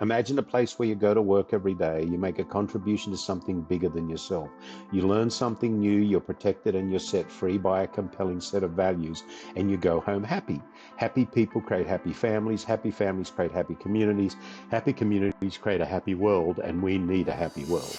Imagine a place where you go to work every day, you make a contribution to something bigger than yourself. You learn something new, you're protected and you're set free by a compelling set of values, and you go home happy. Happy people create happy families create happy communities create a happy world, and we need a happy world.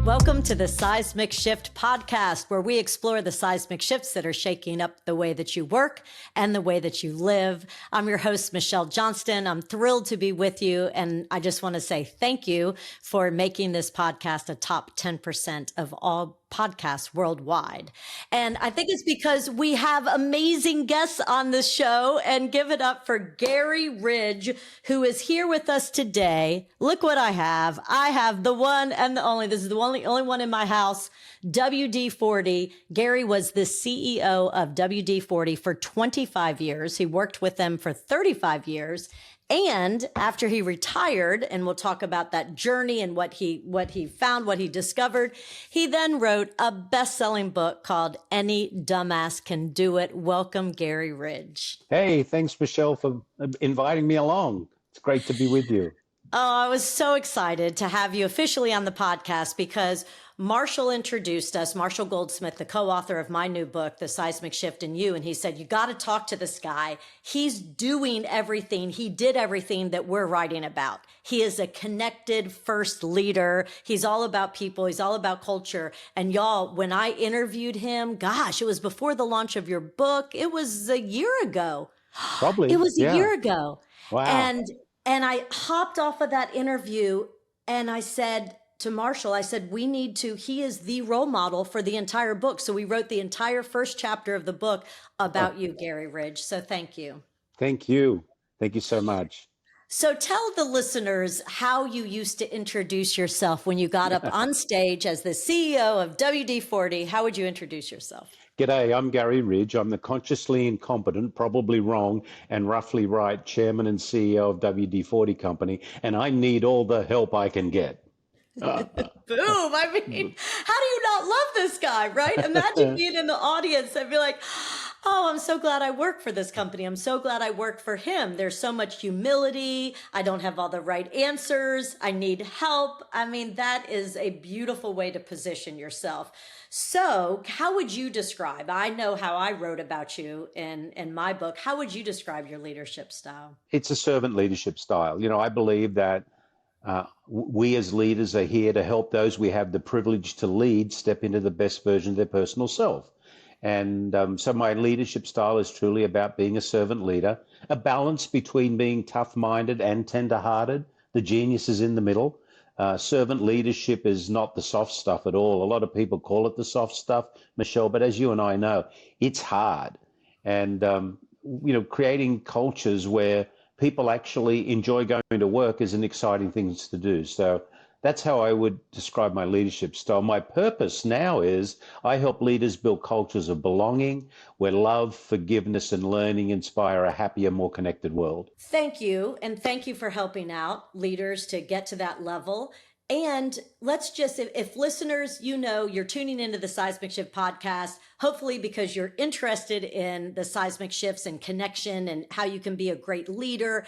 Welcome to the Seismic Shift Podcast, where we explore the seismic shifts that are shaking up the way that you work and the way that you live. I'm your host, Michelle Johnston. I'm thrilled to be with you. And I just want to say thank you for making this podcast a top 10% of all podcasts worldwide. And I think it's because we have amazing guests on this show, and give it up for Garry Ridge, who is here with us today. Look what I have. I have the one and the only, this is the only one in my house, WD-40. Garry was the CEO of WD-40 for 25 years. He worked with them for 35 years. And after he retired, and we'll talk about that journey and what he found, what he discovered, he then wrote a best-selling book called Any Dumbass Can Do It. Welcome, Garry Ridge. Hey, thanks, Michelle, for inviting me along. It's great to be with you. Oh, I was so excited to have you officially on the podcast because Marshall introduced us, Marshall Goldsmith, the co-author of my new book, The Seismic Shift in You. And he said, you got to talk to this guy. He's doing everything. He did everything that we're writing about. He is a connected first leader. He's all about people. He's all about culture. And y'all, when I interviewed him, gosh, it was before the launch of your book. It was a year ago. Probably. It was a year ago. Wow. And I hopped off of that interview and I said to Marshall, I said, he is the role model for the entire book. So we wrote the entire first chapter of the book about you, Garry Ridge. So thank you. Thank you. Thank you so much. So tell the listeners how you used to introduce yourself when you got up on stage as the CEO of WD-40. How would you introduce yourself? G'day, I'm Garry Ridge. I'm the consciously incompetent, probably wrong, and roughly right chairman and CEO of WD-40 Company, and I need all the help I can get. Boom. I mean, how do you not love this guy, right? Imagine being in the audience and be like, oh, I'm so glad I work for this company. I'm so glad I work for him. There's so much humility. I don't have all the right answers. I need help. I mean, that is a beautiful way to position yourself. So how would you describe, I know how I wrote about you in my book. How would you describe your leadership style? It's a servant leadership style. You know, I believe that we as leaders are here to help those we have the privilege to lead step into the best version of their personal self. And so my leadership style is truly about being a servant leader, a balance between being tough-minded and tender-hearted. The genius is in the middle. Servant leadership is not the soft stuff at all. A lot of people call it the soft stuff, Michelle, but as you and I know, it's hard. And, creating cultures where people actually enjoy going to work is an exciting thing to do. So that's how I would describe my leadership style. My purpose now is I help leaders build cultures of belonging where love, forgiveness, and learning inspire a happier, more connected world. Thank you. And thank you for helping out leaders to get to that level. And let's just, if listeners, you're tuning into the Seismic Shift podcast, hopefully because you're interested in the seismic shifts and connection and how you can be a great leader.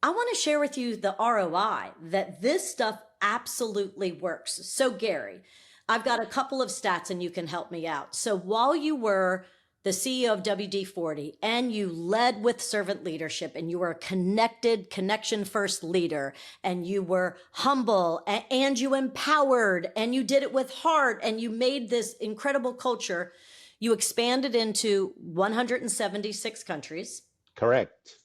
I want to share with you the ROI that this stuff absolutely works. So Garry, I've got a couple of stats and you can help me out. So while you were the CEO of WD-40 and you led with servant leadership and you were a connected, connection first leader and you were humble and you empowered and you did it with heart and you made this incredible culture, you expanded into 176 countries. Correct.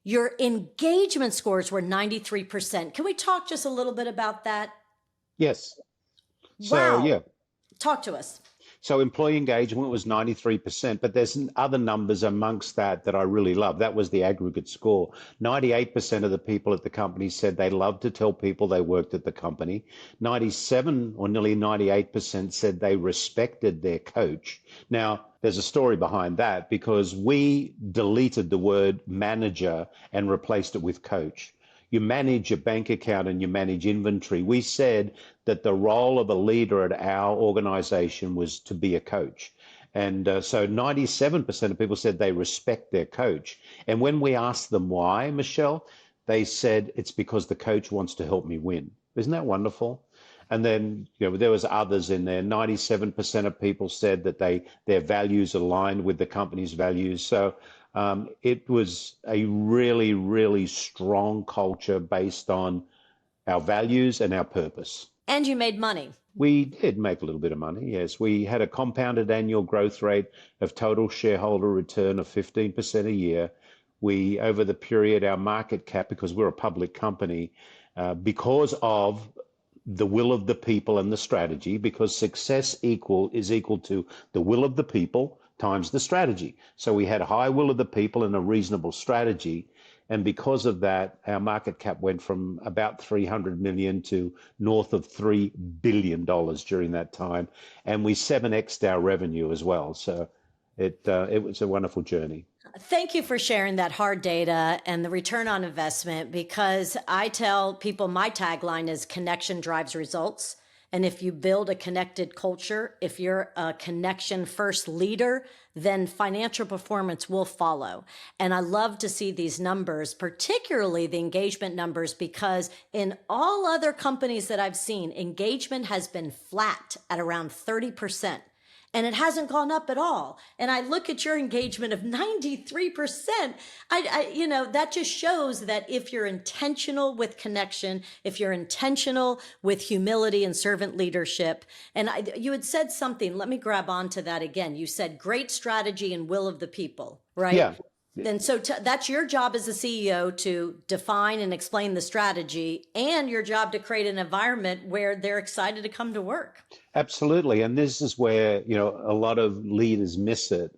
Your engagement scores were 93%. Can we talk just a little bit about that? Yes. Wow. So, yeah. Talk to us. So employee engagement was 93%, but there's other numbers amongst that I really love. That was the aggregate score. 98% of the people at the company said they loved to tell people they worked at the company. 97 or nearly 98% said they respected their coach. Now, there's a story behind that because we deleted the word manager and replaced it with coach. You manage a bank account and you manage inventory. We said that the role of a leader at our organization was to be a coach. And so 97% of people said they respect their coach. And when we asked them why, Michelle, they said it's because the coach wants to help me win. Isn't that wonderful? And then, there was others in there. 97% of people said that their values aligned with the company's values. So it was a really, really strong culture based on our values and our purpose. And you made money. We did make a little bit of money, yes. We had a compounded annual growth rate of total shareholder return of 15% a year. Over the period, our market cap, because we're a public company, because of the will of the people and the strategy, because success is equal to the will of the people times the strategy. So we had a high will of the people and a reasonable strategy. And because of that, our market cap went from about 300 million to north of $3 billion during that time. And we 7x'd our revenue as well. So it was a wonderful journey. Thank you for sharing that hard data and the return on investment, because I tell people my tagline is connection drives results. And if you build a connected culture, if you're a connection first leader, then financial performance will follow. And I love to see these numbers, particularly the engagement numbers, because in all other companies that I've seen, engagement has been flat at around 30%. And it hasn't gone up at all. And I look at your engagement of 93%. That just shows that if you're intentional with connection, if you're intentional with humility and servant leadership, and you had said something, let me grab onto that again. You said great strategy and will of the people, right? Yeah. And so that's your job as a CEO to define and explain the strategy, and your job to create an environment where they're excited to come to work. Absolutely. And this is where, a lot of leaders miss it.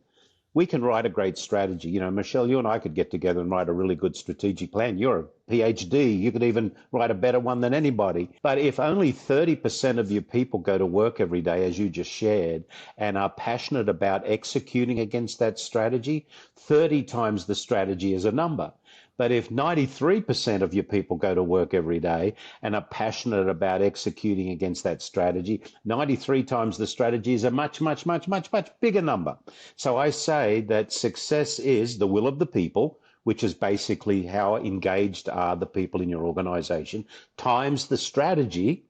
We can write a great strategy. Michelle, you and I could get together and write a really good strategic plan. You're a PhD. You could even write a better one than anybody. But if only 30% of your people go to work every day, as you just shared, and are passionate about executing against that strategy, 30 times the strategy is a number. But if 93% of your people go to work every day and are passionate about executing against that strategy, 93 times the strategy is a much, much, much, much, much bigger number. So I say that success is the will of the people, which is basically how engaged are the people in your organization, times the strategy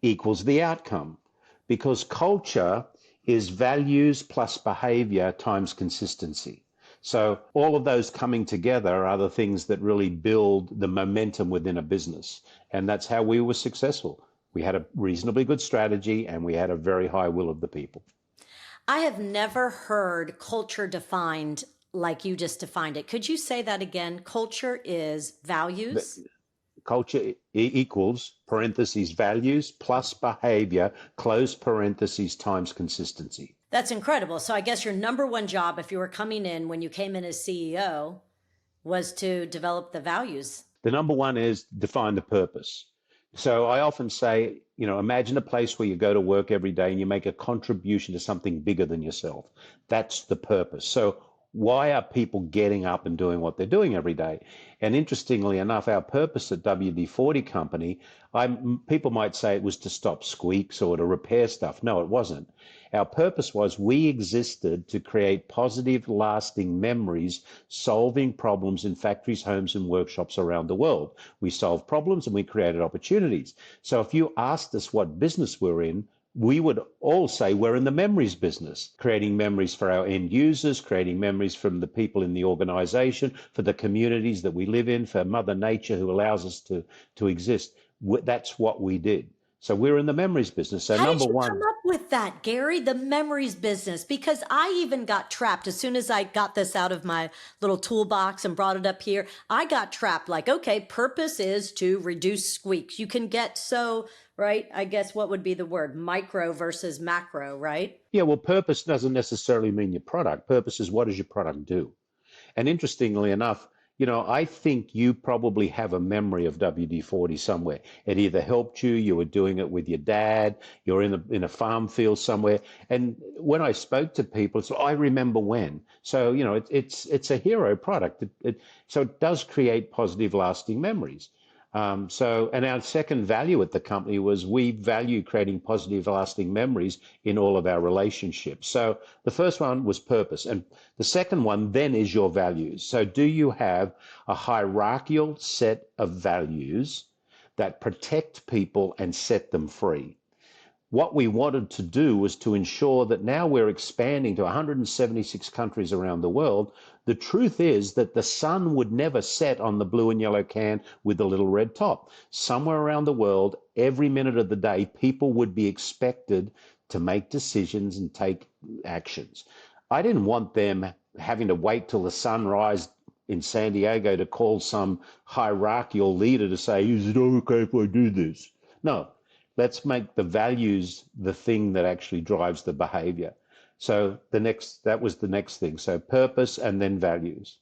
equals the outcome. Because culture is values plus behavior times consistency. So all of those coming together are the things that really build the momentum within a business. And that's how we were successful. We had a reasonably good strategy and we had a very high will of the people. I have never heard culture defined like you just defined it. Could you say that again? Culture is values? Culture equals, parentheses, values plus behavior, close parentheses, times consistency. That's incredible. So I guess your number one job, if you were coming in when you came in as CEO, was to develop the values. The number one is define the purpose. So I often say, imagine a place where you go to work every day and you make a contribution to something bigger than yourself. That's the purpose. So why are people getting up and doing what they're doing every day? And interestingly enough, our purpose at WD-40 Company, people might say it was to stop squeaks or to repair stuff. No, it wasn't. Our purpose was we existed to create positive, lasting memories, solving problems in factories, homes, and workshops around the world. We solved problems and we created opportunities. So if you asked us what business we're in, we would all say we're in the memories business, creating memories for our end users, creating memories from the people in the organization, for the communities that we live in, for Mother Nature who allows us to exist. That's what we did. So we're in the memories business. So How did you come up with that, Garry? The memories business? Because I even got trapped as soon as I got this out of my little toolbox and brought it up here. I got trapped like, okay, purpose is to reduce squeaks. You can get so, right? I guess what would be the word? Micro versus macro, right? Yeah, well, purpose doesn't necessarily mean your product. Purpose is what does your product do? And interestingly enough, I think you probably have a memory of WD-40 somewhere. It either helped you were doing it with your dad, you're in a farm field somewhere. And when I spoke to people, it's I remember when. So, it's a hero product. So it does create positive, lasting memories. And our second value at the company was we value creating positive, lasting memories in all of our relationships. So the first one was purpose. And the second one then is your values. So do you have a hierarchical set of values that protect people and set them free? What we wanted to do was to ensure that now we're expanding to 176 countries around the world. The truth is that the sun would never set on the blue and yellow can with the little red top. Somewhere around the world, every minute of the day, people would be expected to make decisions and take actions. I didn't want them having to wait till the sunrise in San Diego to call some hierarchical leader to say, is it okay if I do this? No. Let's make the values the thing that actually drives the behavior. So that was the next thing. So purpose and then values.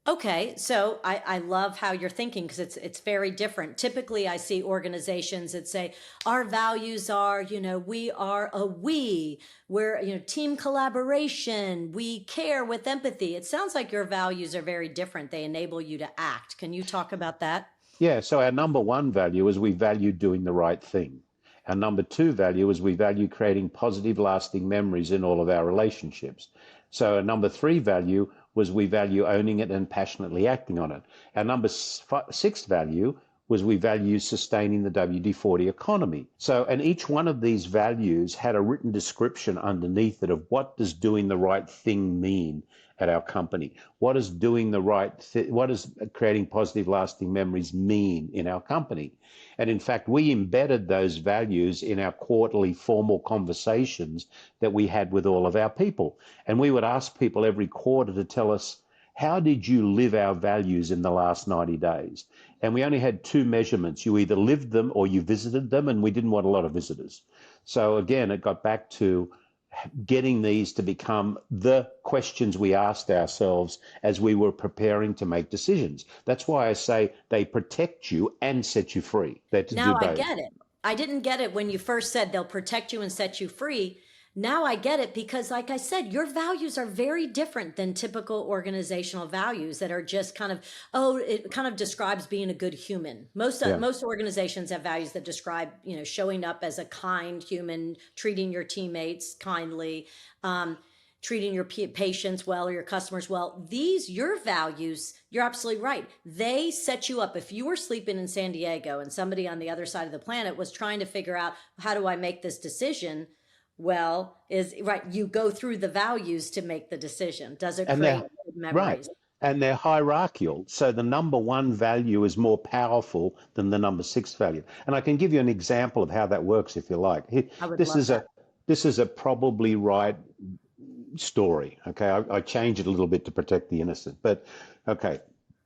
Okay, so I love how you're thinking because it's very different. Typically, I see organizations that say our values are, we are we're, team collaboration, we care with empathy. It sounds like your values are very different. They enable you to act. Can you talk about that? Yeah, so our number one value is we value doing the right thing. Our number two value is we value creating positive, lasting memories in all of our relationships. So our number three value was we value owning it and passionately acting on it. Our number six value was we value sustaining the WD-40 economy. So, and each one of these values had a written description underneath it of what does doing the right thing mean at our company? What does doing the right what does creating positive, lasting memories mean in our company? And in fact, we embedded those values in our quarterly formal conversations that we had with all of our people. And we would ask people every quarter to tell us, how did you live our values in the last 90 days? And we only had two measurements. You either lived them or you visited them, and we didn't want a lot of visitors. So again, it got back to getting these to become the questions we asked ourselves as we were preparing to make decisions. That's why I say they protect you and set you free. Now I get it. I didn't get it when you first said they'll protect you and set you free. Now I get it because, like I said, your values are very different than typical organizational values that are just kind of, it kind of describes being a good human. Most organizations have values that describe, showing up as a kind human, treating your teammates kindly, treating your patients well or your customers well. Your values, you're absolutely right. They set you up. If you were sleeping in San Diego and somebody on the other side of the planet was trying to figure out, how do I make this decision? Well, you go through the values to make the decision. Does it create good memories? Right. And they're hierarchical. So the number one value is more powerful than the number six value. And I can give you an example of how that works if you like. This is a probably right story. Okay. I change it a little bit to protect the innocent. But okay.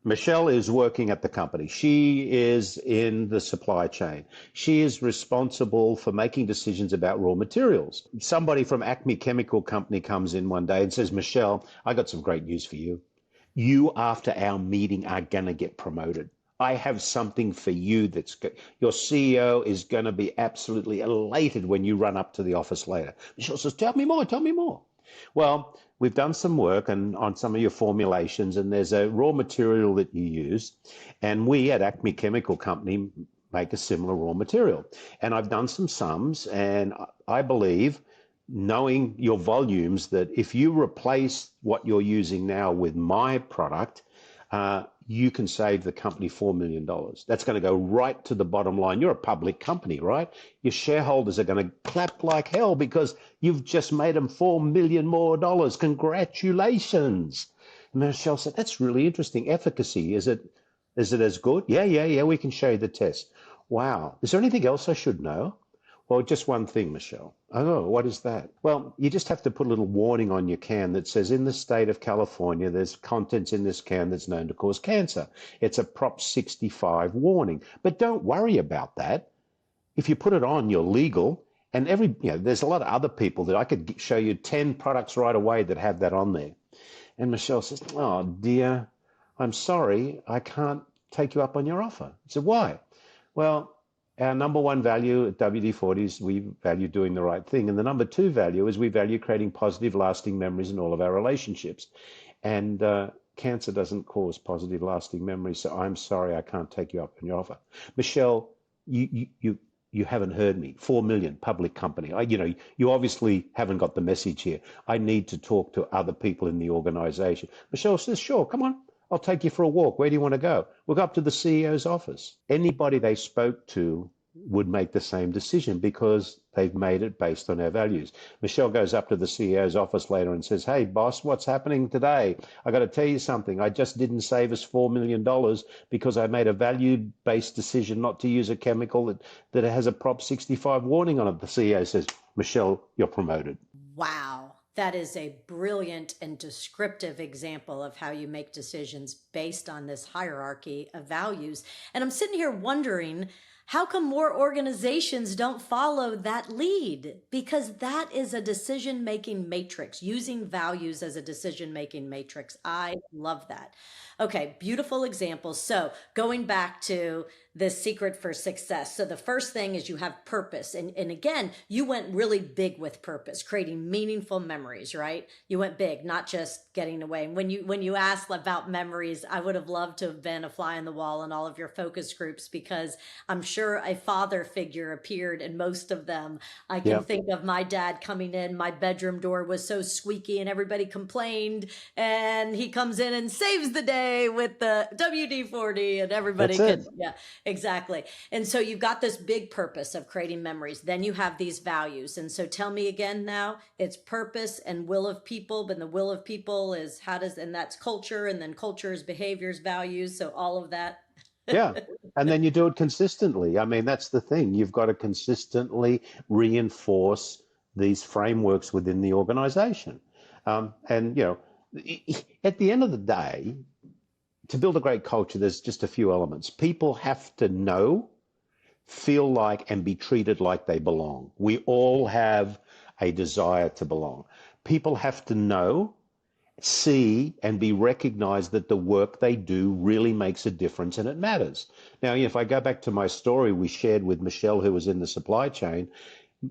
Michelle is working at the company. She is in the supply chain. She is responsible for making decisions about raw materials. Somebody from Acme Chemical Company comes in one day and says, Michelle, I got some great news for you. You, after our meeting, are going to get promoted. I have something for you that's good. Your CEO is going to be absolutely elated when you run up to the office later. Michelle says, tell me more. Well, we've done some work on some of your formulations, and there's a raw material that you use, and we at Acme Chemical Company make a similar raw material. And I've done some sums, and I believe, knowing your volumes, that if you replace what you're using now with my product, you can save the company $4 million. That's going to go right to the bottom line. You're a public company, right? Your shareholders are going to clap like hell because you've just made them $4 million more. Congratulations. And Michelle said, that's really interesting. Efficacy, is it as good? Yeah, we can show you the test. Wow. Is there anything else I should know? Well, just one thing, Michelle. Oh, what is that? Well, you just have to put a little warning on your can that says, in the state of California, there's contents in this can that's known to cause cancer. It's a Prop 65 warning. But don't worry about that. If you put it on, you're legal. And there's a lot of other people that I could show you 10 products right away that have that on there. And Michelle says, oh, dear, I'm sorry, I can't take you up on your offer. I said, why? Well, our number one value at WD-40 is we value doing the right thing. And the number two value is we value creating positive, lasting memories in all of our relationships. And cancer doesn't cause positive lasting memories, so I'm sorry I can't take you up on your offer. Michelle, you haven't heard me. 4 million public company. You obviously haven't got the message here. I need to talk to other people in the organization. Michelle says, sure, come on. I'll take you for a walk. Where do you want to go? We'll go up to the CEO's office. Anybody they spoke to would make the same decision because they've made it based on our values. Michelle goes up to the CEO's office later and says, hey, boss, what's happening today? I got to tell you something. I just didn't save us $4 million because I made a value-based decision not to use a chemical that has a Prop 65 warning on it. The CEO says, Michelle, you're promoted. Wow. That is a brilliant and descriptive example of how you make decisions based on this hierarchy of values. And I'm sitting here wondering, how come more organizations don't follow that lead? Because that is a decision-making matrix, using values as a decision-making matrix. I love that. Okay, beautiful examples. So going back to the secret for success. So the first thing is you have purpose. And again, you went really big with purpose, creating meaningful memories, right? You went big, not just getting away. And when you asked about memories, I would have loved to have been a fly on the wall in all of your focus groups, because I'm sure a father figure appeared in most of them. I can think of my dad coming in, my bedroom door was so squeaky and everybody complained, and he comes in and saves the day with the WD-40 and everybody exactly. And so you've got this big purpose of creating memories. Then you have these values. And so tell me again now, it's purpose and will of people, but the will of people is and that's culture, and then culture is behaviors, values. So all of that. Yeah. And then you do it consistently. I mean, that's the thing. You've got to consistently reinforce these frameworks within the organization. And, at the end of the day, to build a great culture, there's just a few elements. People have to know, feel like, and be treated like they belong. We all have a desire to belong. People have to know, see, and be recognized that the work they do really makes a difference and it matters. Now, if I go back to my story we shared with Michelle, who was in the supply chain,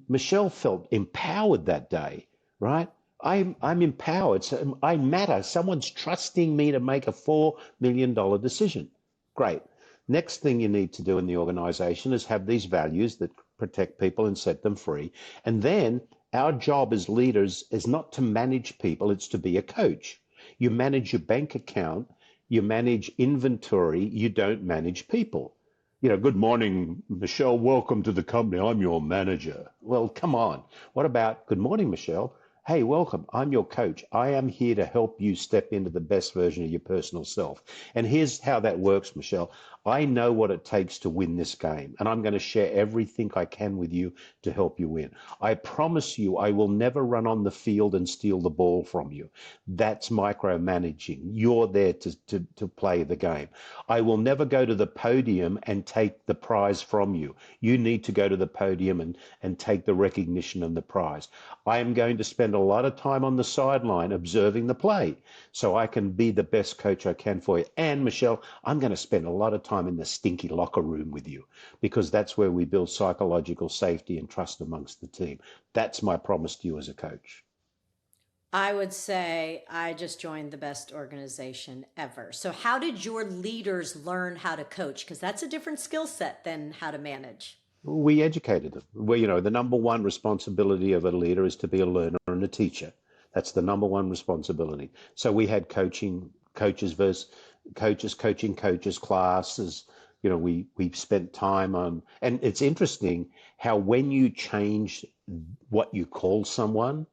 Michelle felt empowered that day, right? I'm empowered. So I matter. Someone's trusting me to make a $4 million decision. Great. Next thing you need to do in the organization is have these values that protect people and set them free. And then our job as leaders is not to manage people, it's to be a coach. You manage your bank account, you manage inventory, you don't manage people. Good morning, Michelle, welcome to the company, I'm your manager. Well, come on. What about, good morning, Michelle? Hey, welcome. I'm your coach. I am here to help you step into the best version of your personal self. And here's how that works, Michelle. I know what it takes to win this game, and I'm going to share everything I can with you to help you win. I promise you I will never run on the field and steal the ball from you. That's micromanaging. You're there to play the game. I will never go to the podium and take the prize from you. You need to go to the podium and take the recognition and the prize. I am going to spend a lot of time on the sideline observing the play so I can be the best coach I can for you. And Michelle, I'm going to spend a lot of time in the stinky locker room with you, because that's where we build psychological safety and trust amongst the team. That's my promise to you as a coach. I would say I just joined the best organization ever. So how did your leaders learn how to coach? Because that's a different skill set than how to manage. We educated them. The number one responsibility of a leader is to be a learner and a teacher. That's the number one responsibility. So we had coaches versus coaches, coaching coaches, classes. We spent time on, and it's interesting how when you change what you call someone,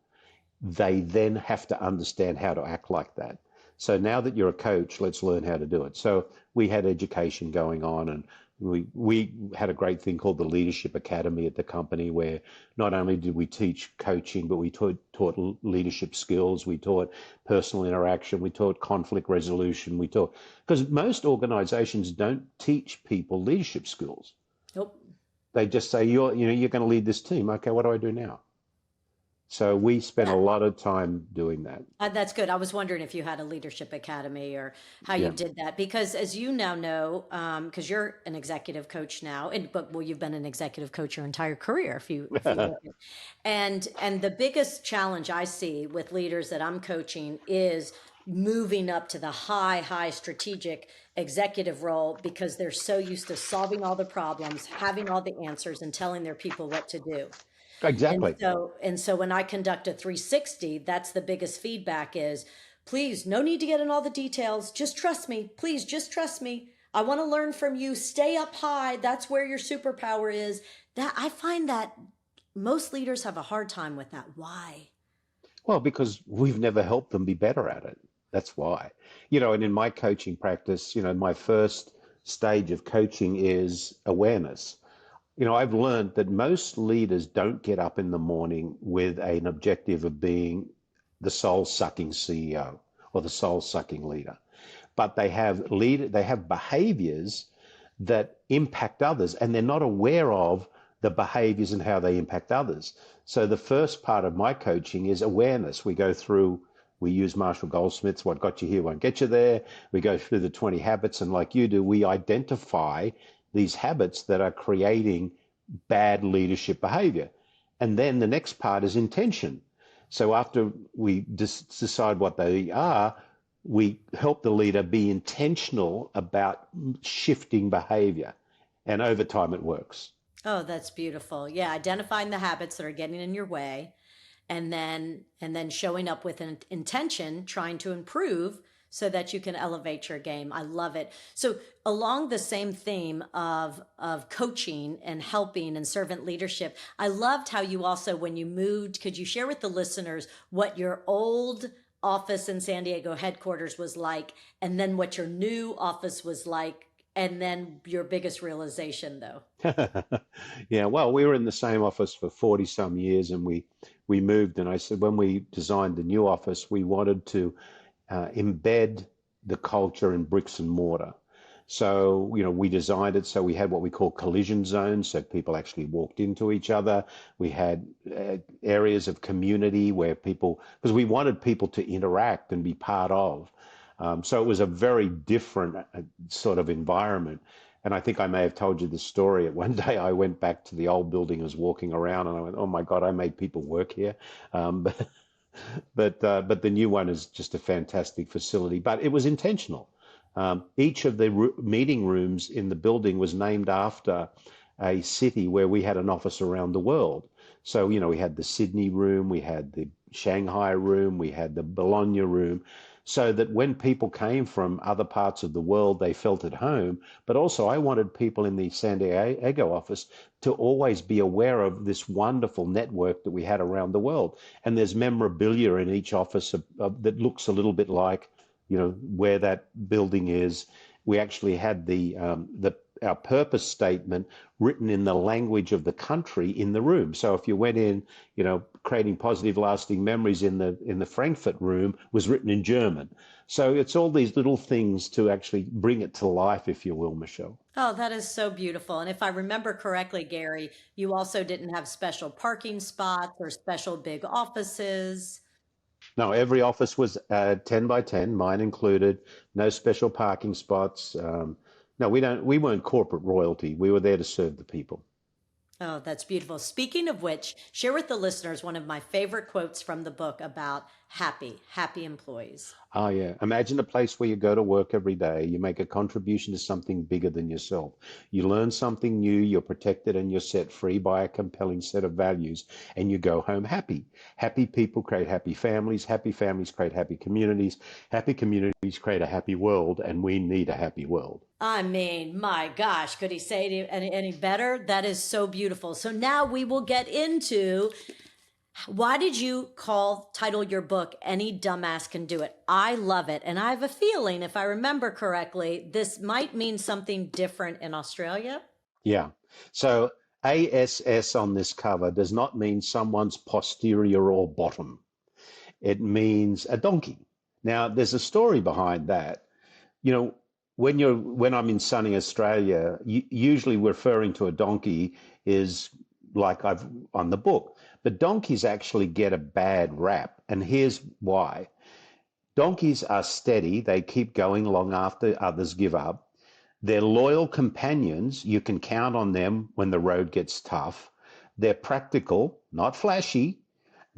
they then have to understand how to act like that. So now that you're a coach, let's learn how to do it. So we had education going on, and we had a great thing called the Leadership Academy at the company, where not only did we teach coaching, but we taught leadership skills, we taught personal interaction, we taught conflict resolution, because most organizations don't teach people leadership skills. Nope. They just say, you're going to lead this team. Okay, what do I do now? So we spent a lot of time doing that. That's good. I was wondering if you had a leadership academy or how you did that, because as you now know, because you're an executive coach now, but you've been an executive coach your entire career, if you look at it. And the biggest challenge I see with leaders that I'm coaching is moving up to the high strategic executive role because they're so used to solving all the problems, having all the answers, and telling their people what to do. Exactly. And so when I conduct a 360, that's the biggest feedback is, please, no need to get in all the details. Just trust me. Please, just trust me. I want to learn from you. Stay up high. That's where your superpower is. That I find that most leaders have a hard time with that. Why? Well, because we've never helped them be better at it. That's why. And in my coaching practice, my first stage of coaching is awareness. I've learned that most leaders don't get up in the morning with an objective of being the soul-sucking CEO or the soul-sucking leader, but they have behaviors that impact others, and they're not aware of the behaviors and how they impact others. So the first part of my coaching is awareness. We use Marshall Goldsmith's "What got you here won't get you there." We go through the 20 habits, and like you do, we identify these habits that are creating bad leadership behavior. And then the next part is intention. So after we decide what they are, we help the leader be intentional about shifting behavior. And over time, it works. Oh, that's beautiful. Yeah, identifying the habits that are getting in your way, and then showing up with an intention, trying to improve so that you can elevate your game. I love it. So along the same theme of coaching and helping and servant leadership, I loved how you also, when you moved, could you share with the listeners what your old office in San Diego headquarters was like, and then what your new office was like, and then your biggest realization though? Yeah, well, we were in the same office for 40 some years, and we moved, and I said when we designed the new office, we wanted to embed the culture in bricks and mortar. So, we designed it so we had what we call collision zones, so people actually walked into each other. We had areas of community where because we wanted people to interact and be part of. So it was a very different sort of environment. And I think I may have told you this story. One day I went back to the old building, I was walking around, and I went, oh my God, I made people work here. But the new one is just a fantastic facility. But it was intentional. Each of the meeting rooms in the building was named after a city where we had an office around the world. So, we had the Sydney room, we had the Shanghai room, we had the Bologna room, so that when people came from other parts of the world, they felt at home. But also I wanted people in the San Diego office to always be aware of this wonderful network that we had around the world. And there's memorabilia in each office that looks a little bit like, where that building is. We actually had our purpose statement written in the language of the country in the room. So if you went in, creating positive, lasting memories in the Frankfurt room was written in German. So it's all these little things to actually bring it to life, if you will, Michelle. Oh, that is so beautiful. And if I remember correctly, Garry, you also didn't have special parking spots or special big offices. No, every office was 10 by 10, mine included. No special parking spots. No, we weren't corporate royalty. We were there to serve the people. Oh, that's beautiful. Speaking of which, share with the listeners one of my favorite quotes from the book about happy employees. Oh, yeah. Imagine a place where you go to work every day. You make a contribution to something bigger than yourself. You learn something new. You're protected and you're set free by a compelling set of values, and you go home happy. Happy people create happy families. Happy families create happy communities. Happy communities create a happy world, and we need a happy world. I mean, my gosh, could he say it any better? That is so beautiful. So now we will get into, why did you title your book, Any Dumbass Can Do It? I love it. And I have a feeling, if I remember correctly, this might mean something different in Australia. Yeah. So ASS on this cover does not mean someone's posterior or bottom. It means a donkey. Now, there's a story behind that. When I'm in sunny Australia, usually referring to a donkey is like I've on the book. But donkeys actually get a bad rap, and here's why. Donkeys are steady. They keep going long after others give up. They're loyal companions. You can count on them when the road gets tough. They're practical, not flashy.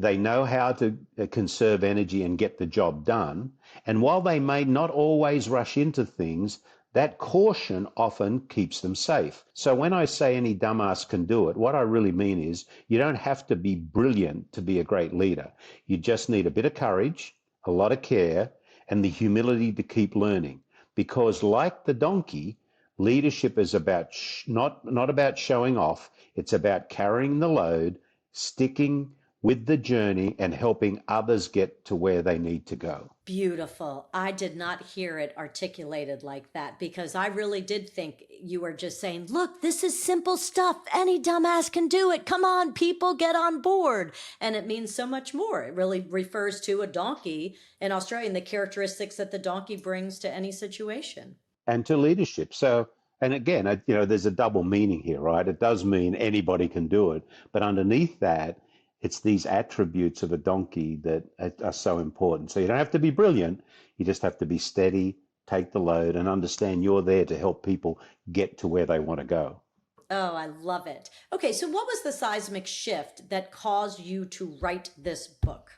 They know how to conserve energy and get the job done. And while they may not always rush into things, that caution often keeps them safe. So when I say any dumbass can do it, what I really mean is you don't have to be brilliant to be a great leader. You just need a bit of courage, a lot of care, and the humility to keep learning. Because like the donkey, leadership is about not about showing off. It's about carrying the load, sticking with the journey, and helping others get to where they need to go. Beautiful. I did not hear it articulated like that because I really did think you were just saying, look, this is simple stuff. Any dumbass can do it. Come on, people, get on board. And it means so much more. It really refers to a donkey in Australia and the characteristics that the donkey brings to any situation. And to leadership. So, and again, there's a double meaning here, right? It does mean anybody can do it. But underneath that, it's these attributes of a donkey that are so important. So you don't have to be brilliant. You just have to be steady, take the load, and understand you're there to help people get to where they want to go. Oh, I love it. Okay, so what was the seismic shift that caused you to write this book?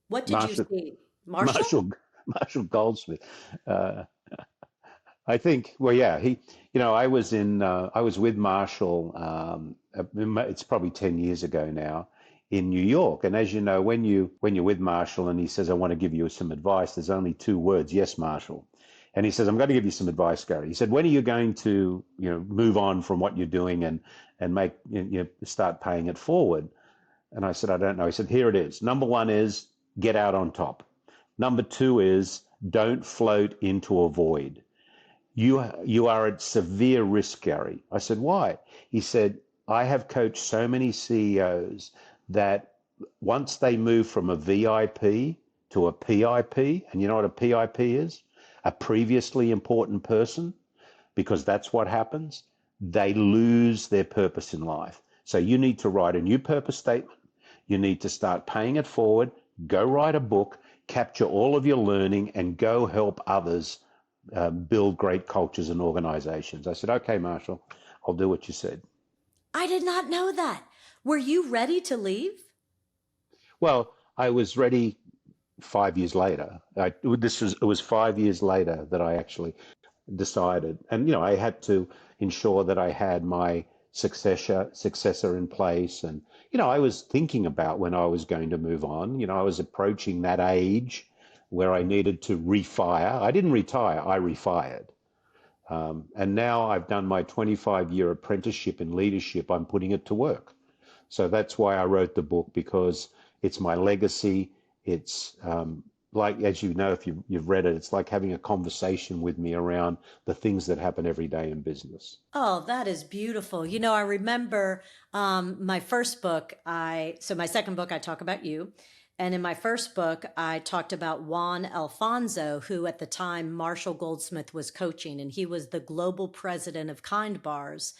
What did you see? Marshall Goldsmith. I think, well, yeah, I was with Marshall. It's probably 10 years ago now, in New York. And as you know, when you're with Marshall and he says, I want to give you some advice, there's only two words, yes, Marshall. And he says, I'm going to give you some advice, Garry. He said, when are you going to, move on from what you're doing and make, start paying it forward? And I said, I don't know. He said, here it is. Number one is get out on top. Number two is don't float into a void. You are at severe risk, Garry. I said, why? He said, I have coached so many CEOs that once they move from a VIP to a PIP, and you know what a PIP is? A previously important person, because that's what happens, they lose their purpose in life. So you need to write a new purpose statement. You need to start paying it forward, go write a book, capture all of your learning, and go help others build great cultures and organizations. I said, okay, Marshall, I'll do what you said. I did not know that. Were you ready to leave? Well, I was ready 5 years later. It was 5 years later that I actually decided. And, I had to ensure that I had my successor in place. And, I was thinking about when I was going to move on. I was approaching that age where I needed to refire. I didn't retire, I refired. And now I've done my 25-year apprenticeship in leadership. I'm putting it to work. So that's why I wrote the book, because it's my legacy. It's like, as you know, if you've read it, it's like having a conversation with me around the things that happen every day in business. Oh, that is beautiful. I remember my first book, my second book, I talk about you. And in my first book, I talked about Juan Alfonso, who at the time Marshall Goldsmith was coaching, and he was the global president of Kind Bars.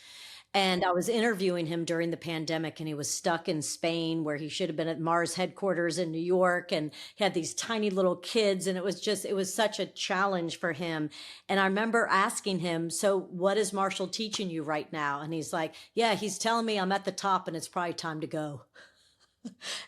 And I was interviewing him during the pandemic, and he was stuck in Spain where he should have been at Mars headquarters in New York, and he had these tiny little kids, and it was such a challenge for him. And I remember asking him, so what is Marshall teaching you right now? And he's like, yeah, he's telling me I'm at the top and it's probably time to go.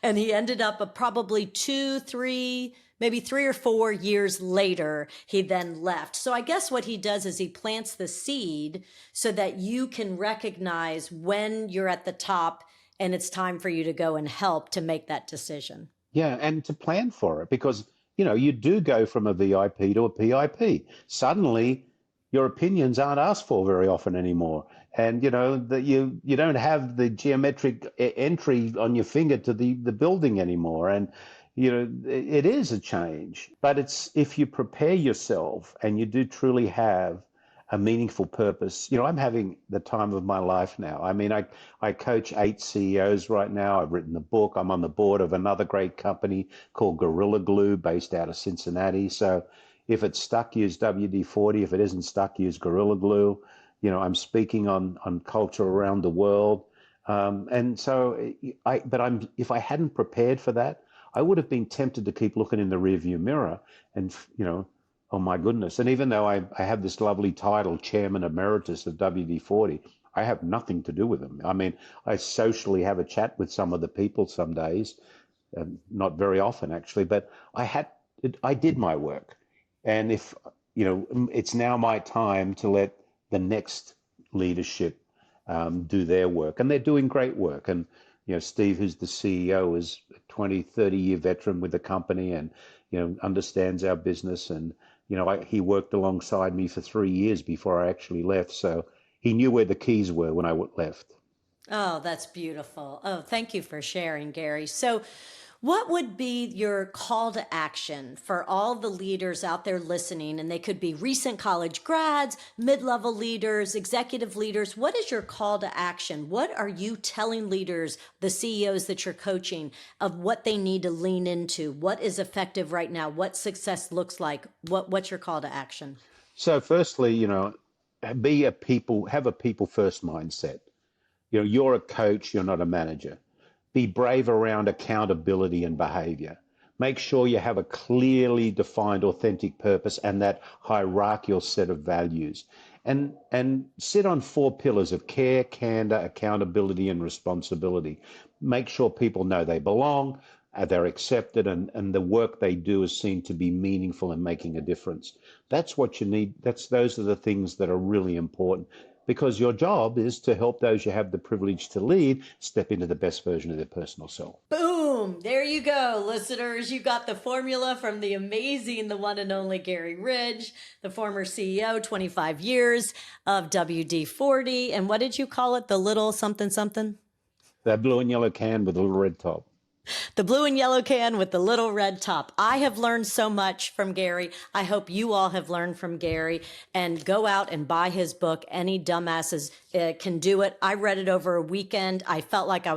And he ended up probably 2, 3, maybe 3 or 4 years later, he then left. So I guess what he does is he plants the seed so that you can recognize when you're at the top and it's time for you to go and help to make that decision. Yeah, and to plan for it, because, you do go from a VIP to a PIP. Suddenly, your opinions aren't asked for very often anymore. And, that you don't have the geometric entry on your finger to the building anymore. And, it is a change. But it's if you prepare yourself and you do truly have a meaningful purpose. I'm having the time of my life now. I mean, I coach 8 CEOs right now. I've written the book. I'm on the board of another great company called Gorilla Glue based out of Cincinnati. So if it's stuck, use WD-40. If it isn't stuck, use Gorilla Glue. I'm speaking on culture around the world. And so if I hadn't prepared for that, I would have been tempted to keep looking in the rearview mirror and, oh my goodness. And even though I have this lovely title, Chairman Emeritus of WD-40, I have nothing to do with them. I mean, I socially have a chat with some of the people some days, not very often actually, but I did my work. And if, it's now my time to let the next leadership do their work. And they're doing great work. And, Steve, who's the CEO, is a 20, 30-year veteran with the company and, understands our business. And, he worked alongside me for 3 years before I actually left. So he knew where the keys were when I left. Oh, that's beautiful. Oh, thank you for sharing, Garry. So what would be your call to action for all the leaders out there listening? And they could be recent college grads, mid-level leaders, executive leaders. What is your call to action? What are you telling leaders, the CEOs that you're coaching, of what they need to lean into? What is effective right now? What success looks like? What's your call to action? So firstly, have a people first mindset. You're a coach, you're not a manager. Be brave around accountability and behavior. Make sure you have a clearly defined, authentic purpose and that hierarchical set of values. And sit on 4 pillars of care, candor, accountability, and responsibility. Make sure people know they belong, they're accepted, and the work they do is seen to be meaningful and making a difference. That's what you need. Those are the things that are really important. Because your job is to help those you have the privilege to lead step into the best version of their personal self. Boom! There you go, listeners. You got the formula from the amazing, the one and only Garry Ridge, the former CEO, 25 years of WD-40. And what did you call it? The little something something? That blue and yellow can with a little red top. The blue and yellow can with the little red top. I have learned so much from Garry. I hope you all have learned from Garry, and go out and buy his book. Any dumbasses can do it. I read it over a weekend. I felt like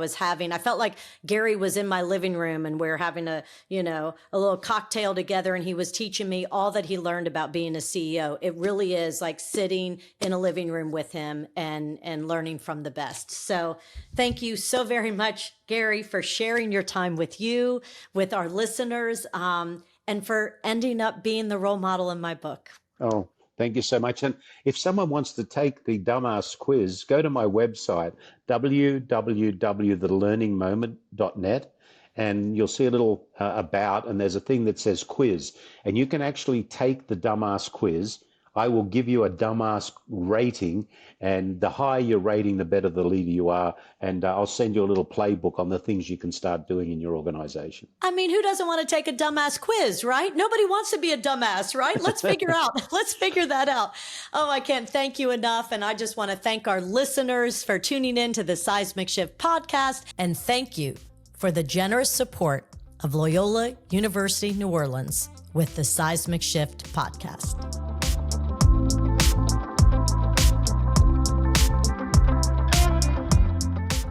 Garry was in my living room and we were having a little cocktail together, and he was teaching me all that he learned about being a CEO. It really is like sitting in a living room with him and learning from the best. So thank you so very much, Garry, for sharing your time with you, with our listeners, and for ending up being the role model in my book. Oh, thank you so much. And if someone wants to take the Dumbass quiz, go to my website, www.thelearningmoment.net, and you'll see a little about, and there's a thing that says quiz. And you can actually take the Dumbass quiz. I will give you a dumbass rating, and the higher your rating, the better the leader you are. And I'll send you a little playbook on the things you can start doing in your organization. I mean, who doesn't want to take a dumbass quiz, right? Nobody wants to be a dumbass, right? Let's figure that out. Oh, I can't thank you enough. And I just want to thank our listeners for tuning in to the Seismic Shift podcast. And thank you for the generous support of Loyola University, New Orleans with the Seismic Shift podcast.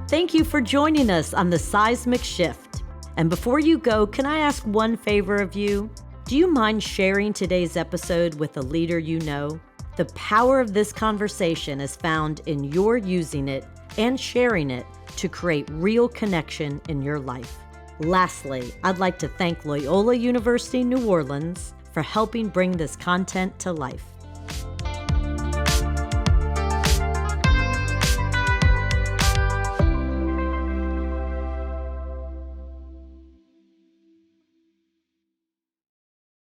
Thank you for joining us on the Seismic Shift. And before you go, can I ask one favor of you? Do you mind sharing today's episode with a leader you know? The power of this conversation is found in your using it and sharing it to create real connection in your life. Lastly, I'd like to thank Loyola University, New Orleans for helping bring this content to life.